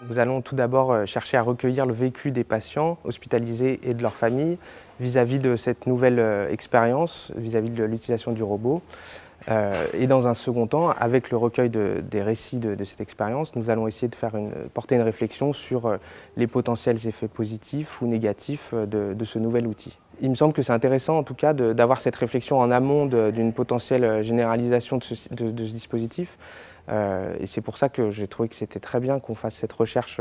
Nous allons tout d'abord chercher à recueillir le vécu des patients hospitalisés et de leurs familles vis-à-vis de cette nouvelle expérience, vis-à-vis de l'utilisation du robot. Et dans un second temps, avec le recueil des récits de cette expérience, nous allons essayer de porter une réflexion sur les potentiels effets positifs ou négatifs de ce nouvel outil. Il me semble que c'est intéressant en tout cas d'avoir cette réflexion en amont d'une potentielle généralisation de ce dispositif. Et c'est pour ça que j'ai trouvé que c'était très bien qu'on fasse cette recherche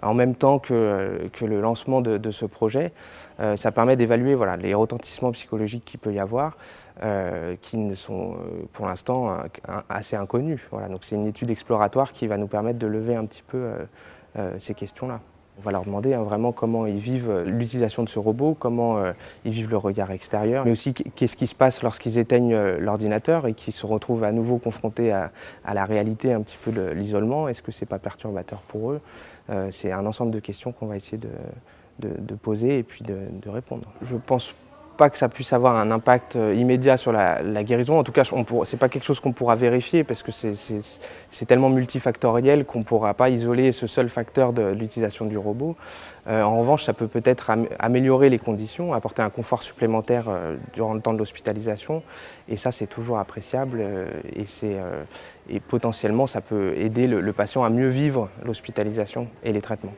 en même temps que le lancement de ce projet. Ça permet d'évaluer voilà, les retentissements psychologiques qu'il peut y avoir, qui ne sont pour l'instant assez inconnus. Voilà, donc c'est une étude exploratoire qui va nous permettre de lever un petit peu ces questions-là. On va leur demander vraiment comment ils vivent l'utilisation de ce robot, comment ils vivent le regard extérieur, mais aussi qu'est-ce qui se passe lorsqu'ils éteignent l'ordinateur et qu'ils se retrouvent à nouveau confrontés à la réalité un petit peu de l'isolement. Est-ce que c'est pas perturbateur pour eux? C'est un ensemble de questions qu'on va essayer de poser et puis de répondre. Je pense pas que ça puisse avoir un impact immédiat sur la guérison. En tout cas, c'est pas quelque chose qu'on pourra vérifier parce que c'est tellement multifactoriel qu'on ne pourra pas isoler ce seul facteur de l'utilisation du robot. En revanche, ça peut peut-être améliorer les conditions, apporter un confort supplémentaire durant le temps de l'hospitalisation. Et ça, c'est toujours appréciable et potentiellement, ça peut aider le patient à mieux vivre l'hospitalisation et les traitements.